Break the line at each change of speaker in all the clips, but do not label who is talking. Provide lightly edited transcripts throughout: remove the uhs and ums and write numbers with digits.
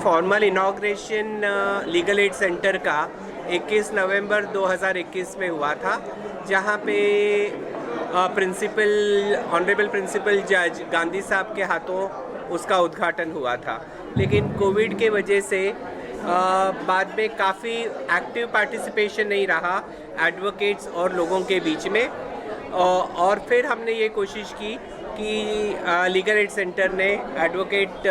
Formal inauguration legal aid centre का 21 नवंबर 2021 में हुआ था, जहां पे ऑनरेबल प्रिंसिपल जज गांधी साहब के हाथों उसका उद्घाटन हुआ था। लेकिन कोविड के वजह से बाद में काफ़ी एक्टिव पार्टिसिपेशन नहीं रहा एडवोकेट्स और लोगों के बीच में, और फिर हमने ये कोशिश की कि लीगल एड सेंटर ने एडवोकेट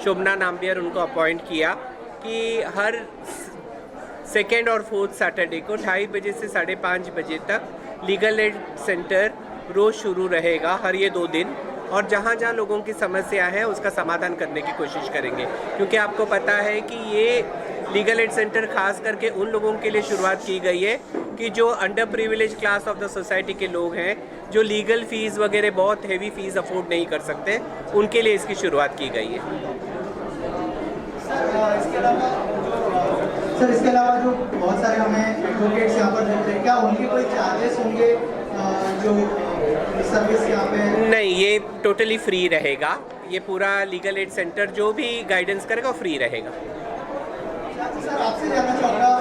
शोभना नाम्बियर उनको अपॉइंट किया कि हर सेकेंड और फोर्थ सैटरडे को 2:30 बजे से 5:30 बजे तक लीगल एड सेंटर रोज़ शुरू रहेगा, हर ये 2 दिन, और जहाँ जहाँ लोगों की समस्या है उसका समाधान करने की कोशिश करेंगे। क्योंकि आपको पता है कि ये लीगल एड सेंटर खास करके उन लोगों के लिए शुरुआत की गई है कि जो under privilege class of the society के लोग हैं, जो लीगल फ़ीस वगैरह बहुत हेवी फ़ीस अफोर्ड नहीं कर सकते, उनके लिए इसकी शुरुआत की गई है।
सर इसके अलावा जो बहुत सारे हमें एडवोकेट्स यहाँ पर मिलते हैं, क्या उनके कोई चार्जेस होंगे जो सर्विस यहाँ पे?
नहीं, ये टोटली फ्री रहेगा। ये पूरा लीगल एड सेंटर जो भी गाइडेंस करेगा वो फ्री रहेगा।
सर आपसे जानना चाहूँगा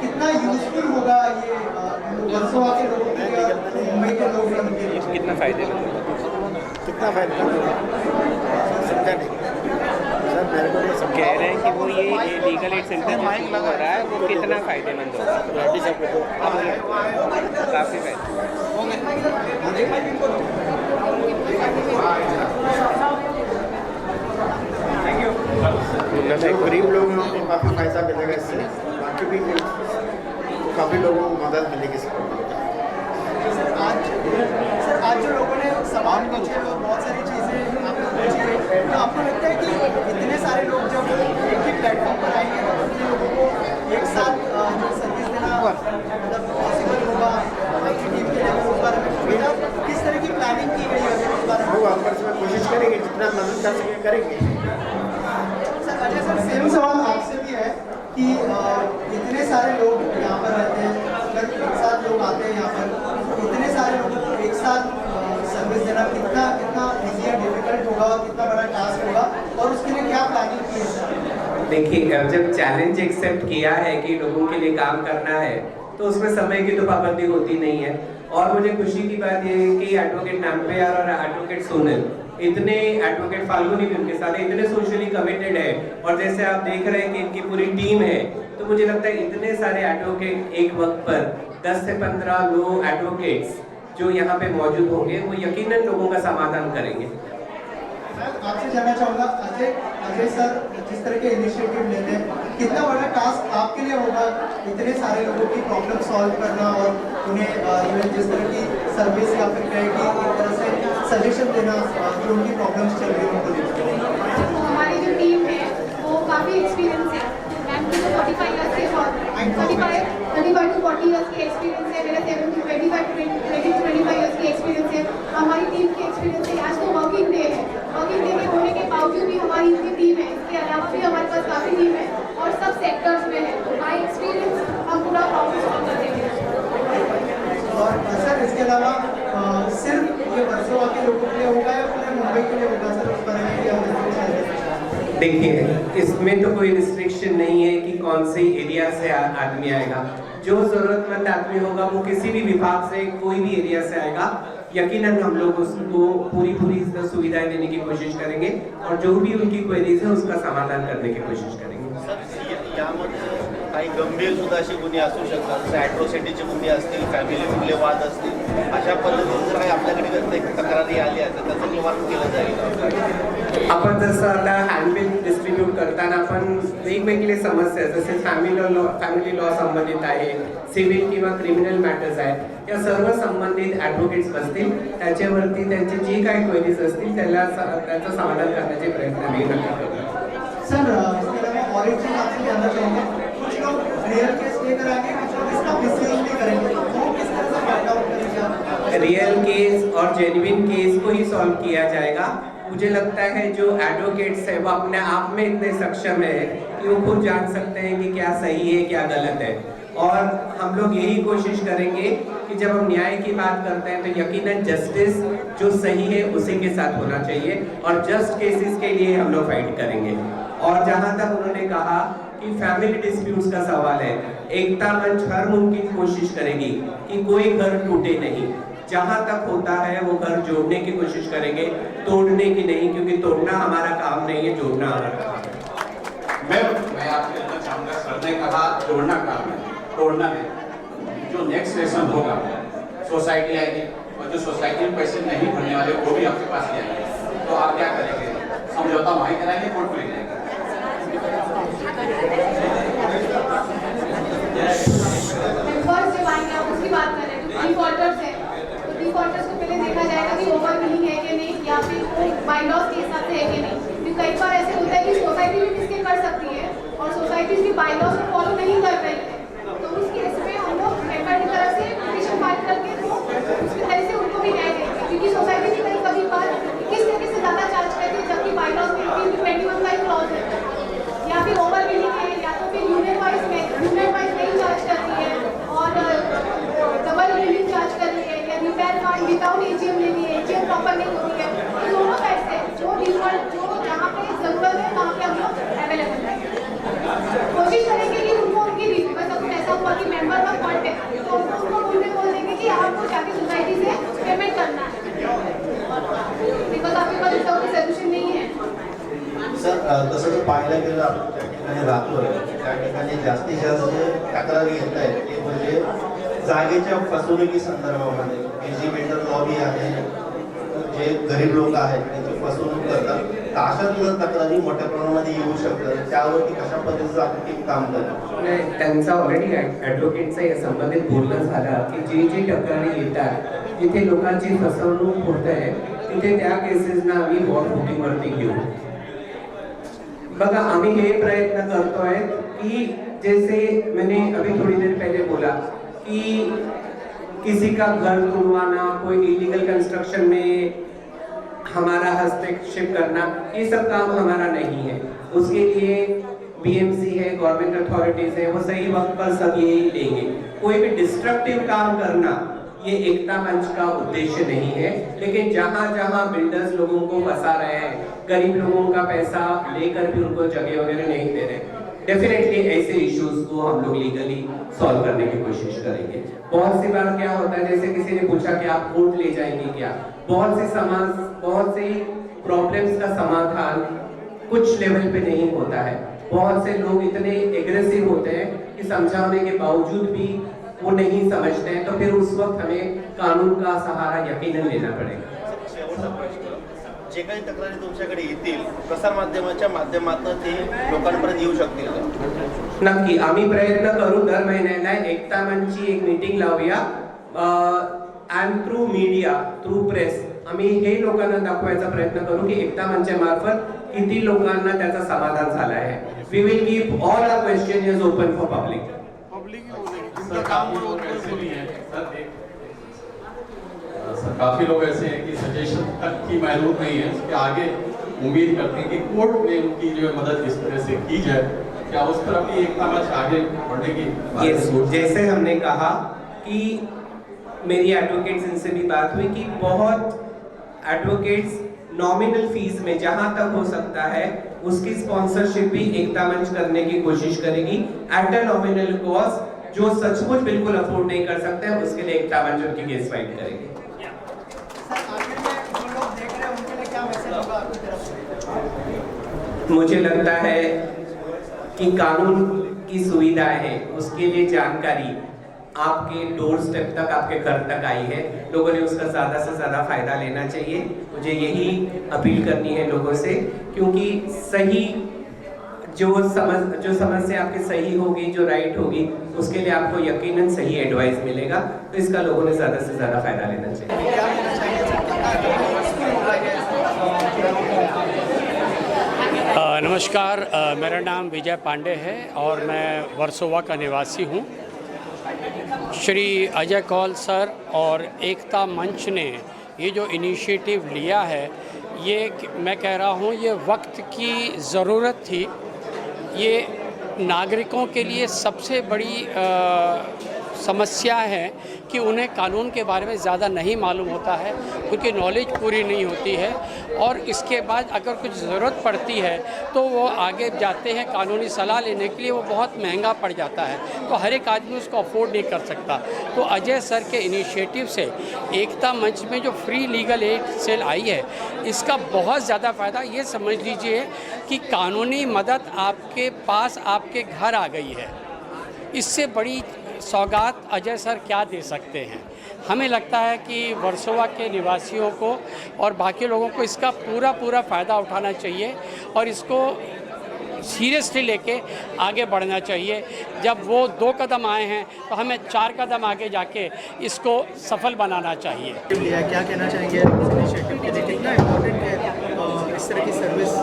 कितना यूजफुल होगा ये वर्सोवा के लोगों के लिए, मुंबई के लोगों के लिए
कितना फ़ायदेमंद होगा?
कितना फायदा समझा नहीं सर, मेरे को ये
कह रहे हैं कि वो ये लीगल एड सेंटर जो शुरू हो रहा है वो कितना फ़ायदेमंद होगा? काफ़ी
गरीब लोगों को काफ़ी फायदा मिलेगा इससे, बाकी भी काफ़ी लोगों को मदद मिलेगी इसको।
सर आज जो लोगों ने सवाल पूछे वो बहुत सारी चीज़ें आपको पूछी, तो आपको लगता है कि इतने सारे लोग जब एक ही प्लेटफॉर्म पर आएंगे तो उतने लोगों को एक साथ जो सर्विस देना मतलब पॉसिबल होगा? आपकी टीम के लिए उस बारे में बेटा किस तरह की प्लानिंग की गई है उस बारे में?
वो आपस में कोशिश करेंगे, जितना मदद कर सके करेंगे।
सर अजय सर, सेम सवाल आपसे भी है कि इतने सारे लोग यहाँ पर रहते हैं, अगर एक साथ लोग आते हैं यहाँ पर, इतने सारे लोगों को एक साथ सर्विस देना कितना ईजी या डिफिकल्ट होगा, कितना बड़ा टास्क होगा, और उसके लिए क्या प्लानिंग की है सर?
देखिए, जब चैलेंज एक्सेप्ट किया है कि लोगों के लिए काम करना है, तो उसमें समय की तो पाबंदी होती नहीं है। और मुझे खुशी की बात यह है कि एडवोकेट नाम्बियर और एडवोकेट सोनल, इतने एडवोकेट फाल्गुनी भी उनके साथ इतने सोशली कमिटेड है, और जैसे आप देख रहे हैं कि इनकी पूरी टीम है, तो मुझे लगता है इतने सारे एडवोकेट एक वक्त पर 10 से 15 लोग एडवोकेट्स जो यहाँ पे मौजूद होंगे, वो यकीनन लोगों का समाधान करेंगे।
आपसे जानना चाहूँगा अजय सर, जिस तरह के इनिशिएटिव लेते हैं, कितना बड़ा टास्क आपके लिए होगा इतने सारे लोगों की प्रॉब्लम सॉल्व करना और उन्हें जिस तरह की सर्विस या फिर कहें कि एक तरह से सजेशन देना जो उनकी प्रॉब्लम्स चल रही है उनको?
हमारी जो टीम है वो काफ़ी एक्सपीरियंस है। मैम की तो 45 ईयर्स के 35 to 40 ईयर्स की एक्सपीरियंस है, मेरा 20 to 25 ईयर्स की एक्सपीरियंस है। हमारी टीम की एक्सपीरियंस है। आज तो वर्किंग डे है, वर्किंग डे के होने के बावजूद भी हमारी इतनी टीम है, इसके अलावा भी हमारे पास काफ़ी टीम है और सब सेक्टर्स में है। तो बाई एक्सपीरियंस हम पूरा प्रॉब्लम सॉल्व कर देंगे।
और सर इसके अलावा सिर्फ ये वर्सोवा के लोगों के लिए होगा या पूरे मुंबई के लिए होगा सर? उस पर
देखिए, इसमें तो कोई रिस्ट्रिक्शन नहीं है कि कौन से एरिया से आदमी आएगा। जो ज़रूरतमंद आदमी होगा वो किसी भी विभाग से कोई भी एरिया से आएगा, यकीनन हम लोग उसको पूरी सुविधाएं देने की कोशिश करेंगे, और जो भी उनकी क्वेरीज है उसका समाधान करने की कोशिश करेंगे।
यामध्ये काही गंभीर सुद्धा अशी गुन्हे असू शकतात, जसं ॲट्रॉसिटीचे गुन्हे असतील, फॅमिलीमधले वाद असतील, अशा पद्धतीने जर काही आपल्याकडे तक्रारी आल्या तर त्याचं निवारण केलं जाईल।
आपण जसं आता हँडबिल डिस्ट्रीब्यूट करताना आपण वेगवेगळे समस्या जसे फॅमिली लॉ संबंधित आहे, सिव्हिल किंवा क्रिमिनल मॅटर्स आहेत, या सर्व संबंधित ॲडव्होकेट्स असतील, त्याच्यावरती त्यांची जी काही क्वेरीज असतील त्याचं समाधान करण्याचे प्रयत्न आम्ही करतो।
सर इसके अलावा और एक चीज़ आपसे जानना चाहूँगा, कुछ लोग रियल केस लेकर आएंगे, कुछ लोग इसका मिसयूज भी करेंगे, तो किस तरह से फाइंड आउट करेंगे?
रियल केस और जेन्युइन केस को ही सॉल्व किया जाएगा। मुझे लगता है जो एडवोकेट्स है वो अपने आप में इतने सक्षम है कि वो खुद जान सकते हैं कि क्या सही है क्या गलत है, और हम लोग यही कोशिश करेंगे कि जब हम न्याय की बात करते हैं तो यकीनन जस्टिस जो सही है उसी के साथ होना चाहिए, और जस्ट केसेस के लिए हम लोग फाइट करेंगे। और जहां तक उन्होंने कहा कि फैमिली डिस्प्यूट्स का सवाल है, एकता मंच हर मुमकिन कोशिश करेगी कि कोई घर टूटे नहीं। जहां तक होता है वो घर जोड़ने की कोशिश करेंगे, तोड़ने की नहीं, क्योंकि तोड़ना हमारा काम नहीं है, जोड़ना हमारा काम है।
मैं आपके कहना चाहूँगा, सर ने कहा जोड़ना काम है, तोड़ना नहीं। जो नेक्स्ट सेशन होगा, सोसाइटी आएगी और जो सोसाइटी में पैसे नहीं भरने वाले वो भी आपके पास ले आएंगे, तो आप क्या करेंगे? समझौता वहीं कराएंगे, कोर्ट में ले जाएंगे?
मेंबर्स जब आएंगे आप उसकी बात कर रहे हैं, जो डिफॉल्टर्स है, तो डिफॉल्टर्स को पहले देखा जाएगा कि ओवर बिलिंग है कि नहीं, या फिर वो बायलॉज के हिसाब से है कि नहीं। क्योंकि कई बार ऐसे होता है कि सोसाइटी भी मिसके कर सकती है और सोसाइटीज भी बायलॉज को फॉलो नहीं कर रही है, तो उस केस में हम लोग मेंबर की तरफ से पिटीशन फाइल करके वो उसकी तरह से उनको भी न्याय देंगे। क्योंकि सोसाइटी भी कई कभी बार किस तरीके से ज़्यादा चार्ज करती है, जबकि बायलॉज में 21 का एक क्लॉज है, या फिर ओवर बिलिंग है, या तो फिर यूनिट वाइज नहीं चार्ज कर रही है और डबल बिलिंग चार्ज कर रही है, या रिपेयर फंड विदाउट एजीएम ले रही है, एजीएम प्रॉपर नहीं होती है। तो दोनों साइड से जो डिफॉल्ट जो जहाँ पे जरूरत है वहाँ पे हम लोग अवेलेबल रहेंगे। कोशिश करेंगे कि उनको उनकी बस अगर ऐसा हुआ कि मेंबर का फंड है तो उनको बोल देंगे कि आपको जाके सोसाइटी से पेमेंट करना है, बिकॉज आपके पास इसका कोई सोल्यूशन नहीं है।
सर तसं जर पाहायला गेलं आपण ज्या ठिकाणी राहतोय त्या ठिकाणी जास्तीत जास्त जे तक्रारी येत आहेत ते म्हणजे जागेच्या फसवणुकी संदर्भामध्ये एजिमेंटल लॉबी आहे, जे गरीब लोक आहेत त्यांची फसवणूक करतात, तर अशा जर तक्रारी मोठ्या प्रमाणामध्ये येऊ शकतात, त्यावरती कशा पद्धतीचं आपण टीम काम करेल?
त्यांचा ऑलरेडी ॲडव्होकेटचं या संबंधित बोलणं झालं की जे तक्रारी येतात जिथे लोकांची फसवणूक होत आहे तिथे त्या केसेसना आम्ही वॉट वोटिंगवरती घेऊ। बघा आम्ही हे प्रयत्न करतोय कि जैसे मैंने अभी थोड़ी देर पहले बोला कि किसी का घर तोड़वाना, कोई इलीगल कंस्ट्रक्शन में हमारा हस्तक्षेप करना, ये सब काम हमारा नहीं है। उसके लिए बीएमसी है, गवर्नमेंट अथॉरिटीज है, वो सही वक्त पर सब यही लेंगे। कोई भी डिस्ट्रक्टिव काम करना ये एकता मंच का उद्देश्य नहीं है, लेकिन जहाँ जहाँ बिल्डर्स लोगों को फंसा रहे हैं, गरीब लोगों का पैसा लेकर भी उनको जगह वगैरह नहीं दे रहे, डेफिनेटली ऐसे इश्यूज को हम लोग लीगली सॉल्व करने की कोशिश करेंगे। बहुत सी बार क्या होता है, जैसे किसी ने पूछा कि आप कोर्ट ले जाएंगे क्या, बहुत सी प्रॉब्लम्स का समाधान कुछ लेवल पे नहीं होता है। बहुत से लोग इतने एग्रेसिव होते हैं कि समझाने के बावजूद भी वो नहीं समझते हैं, तो फिर उस वक्त हमें कानून का सहारा यकीनन लेना पड़ेगा।
शेवटचा प्रश्न, जे काही तक्रारी तुमच्याकडे येतील प्रसार माध्यमाच्या माध्यमातून ते लोकांपर्यंत येऊ शकतील का?
नक्की आम्ही प्रयत्न करू, दर महिन्याला एकता मंचची एक मीटिंग लावूया and through media, through press आम्ही हे लोकांना दाखवायचा प्रयत्न करू की एकता मंचामार्फत किती लोकांना त्याचा समाधान झाला आहे। We will keep all our question is open for public.
काफी लोग ऐसे हैं कि सजेशन तक की महदूद नहीं है, उसके आगे उम्मीद करते हैं कि कोर्ट में उनकी जो मदद इस तरह से की जाए, क्या उस तरफ भी एकता मंच आगे बढ़ने की?
जैसे हमने कहा कि मेरी एडवोकेट्स इनसे भी बात हुई कि बहुत एडवोकेट्स नॉमिनल फीस में जहां तक हो सकता है उसकी स्पॉन्सरशिप भी एकता मंच करने की कोशिश करेगी एट अ नॉमिनल कॉस्ट। जो सचमुच बिल्कुल अफोर्ड नहीं कर सकते हैं उसके लिए एकता मंच उनकी केस फाइट करेगी। मुझे लगता है कि कानून की सुविधाएं है, उसके लिए जानकारी आपके डोर स्टेप तक, आपके घर तक आई है, लोगों ने उसका ज़्यादा से ज़्यादा फायदा लेना चाहिए। मुझे यही अपील करनी है लोगों से, क्योंकि सही जो समस्या आपकी सही होगी, जो राइट होगी, उसके लिए आपको यकीनन सही एडवाइस मिलेगा, तो इसका लोगों ने ज़्यादा से ज़्यादा फायदा लेना चाहिए।
नमस्कार, मेरा नाम विजय पांडे है और मैं वर्सोवा का निवासी हूँ। श्री अजय कौल सर और एकता मंच ने ये जो इनिशिएटिव लिया है, ये मैं कह रहा हूँ ये वक्त की ज़रूरत थी। ये नागरिकों के लिए सबसे बड़ी समस्या है कि उन्हें कानून के बारे में ज़्यादा नहीं मालूम होता है, उनकी नॉलेज पूरी नहीं होती है, और इसके बाद अगर कुछ ज़रूरत पड़ती है तो वो आगे जाते हैं कानूनी सलाह लेने के लिए, वो बहुत महंगा पड़ जाता है, तो हर एक आदमी उसको अफोर्ड नहीं कर सकता। तो अजय सर के इनिशिएटिव से एकता मंच में जो फ्री लीगल एड सेल आई है, इसका बहुत ज़्यादा फ़ायदा ये समझ लीजिए कि कानूनी मदद आपके पास, आपके घर आ गई है। इससे बड़ी सौगात अजय सर क्या दे सकते हैं। हमें लगता है कि वर्सोवा के निवासियों को और बाकी लोगों को इसका पूरा फ़ायदा उठाना चाहिए और इसको सीरियसली लेके आगे बढ़ना चाहिए। जब वो 2 कदम आए हैं तो हमें 4 कदम आगे जाके इसको सफल बनाना चाहिए।
लिया, क्या कहना चाहेंगे इनिशिएटिव के लिए, कितना इम्पोर्टेंट है इस तरह की सर्विस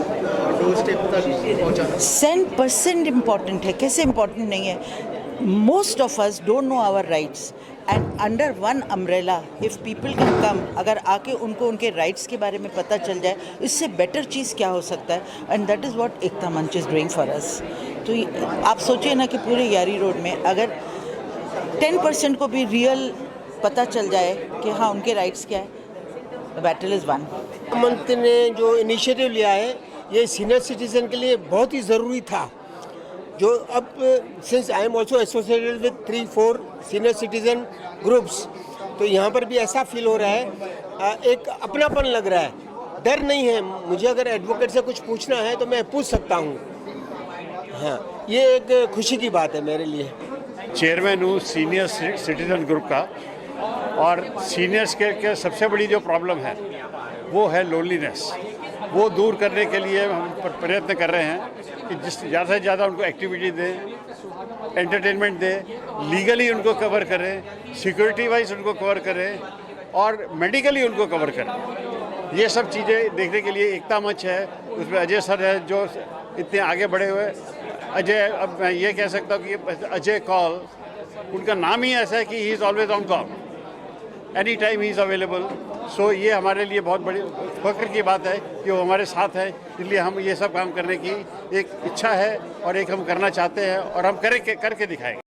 डोर स्टेप तक पहुंचाना?
100% इम्पॉर्टेंट है। कैसे इम्पॉर्टेंट नहीं है? Most of us don't know our rights and under one umbrella if people can come, अगर आके उनको उनके राइट्स के बारे में पता चल जाए, इससे बेटर चीज़ क्या हो सकता है? एंड दैट इज़ व्हाट एकता मंच इज़ डूइंग फॉर अस। तो आप सोचिए ना कि पूरे यारी रोड में अगर 10% को भी रियल पता चल जाए कि हाँ उनके राइट्स क्या है, द बैटल इज़ वन।
मंत्री ने जो इनिशिएटिव लिया है ये सीनियर सिटीजन के लिए बहुत ही ज़रूरी था। जो अब since I am also associated with 3-4 senior citizen groups, तो यहाँ पर भी ऐसा फील हो रहा है, एक अपनापन लग रहा है, डर नहीं है। मुझे अगर एडवोकेट से कुछ पूछना है तो मैं पूछ सकता हूँ। हाँ, ये एक खुशी की बात है मेरे लिए।
चेयरमैन हूँ सीनियर सिटीजन ग्रुप का, और सीनियर्स के सबसे बड़ी जो प्रॉब्लम है वो है लोनलीनेस। वो दूर करने के लिए हम प्रयत्न कर रहे हैं कि जिस ज़्यादा से ज़्यादा उनको एक्टिविटी दें, एंटरटेनमेंट दें, लीगली उनको कवर करें, सिक्योरिटी वाइज उनको कवर करें और मेडिकली उनको कवर करें। ये सब चीज़ें देखने के लिए एकता मंच है, उसमें अजय सर है जो इतने आगे बढ़े हुए। अजय, अब मैं ये कह सकता हूँ कि अजय कॉल, उनका नाम ही ऐसा है कि he is always on call, any time he is available. So ये हमारे लिए बहुत बड़ी फख्र की बात है कि वो हमारे साथ है, इसलिए हम ये सब काम करने की एक इच्छा है और एक हम करना चाहते हैं और हम करके दिखाएंगे।